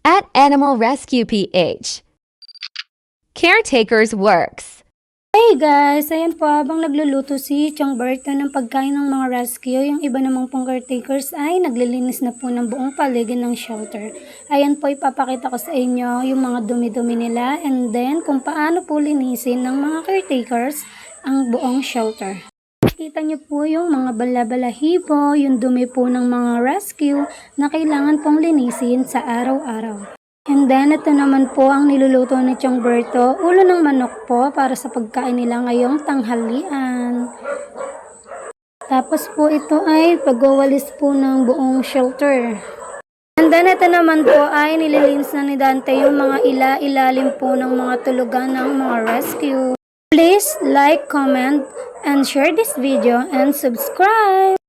At Animal Rescue PH. Caretakers Works. Hey guys! Ayan po, habang nagluluto si Chongberto ng pagkain ng mga rescue, yung iba namang pong caretakers ay naglilinis na po ng buong paligid ng shelter. Ayan po, ipapakita ko sa inyo yung mga dumi-dumi nila and then kung paano po linisin ng mga caretakers ang buong shelter. Kita nyo po yung mga bala-balahibo, yung dumi po ng mga rescue na kailangan pong linisin sa araw-araw. And then, ito naman po ang niluluto ni Chongberto, ulo ng manok po para sa pagkain nila ngayong tanghalian. Tapos po ito ay pagwawalis po ng buong shelter. And then, ito naman po ay nililinis na ni Dante yung mga ilalim po ng mga tulugan ng mga rescue. Please like, comment, and share this video and subscribe!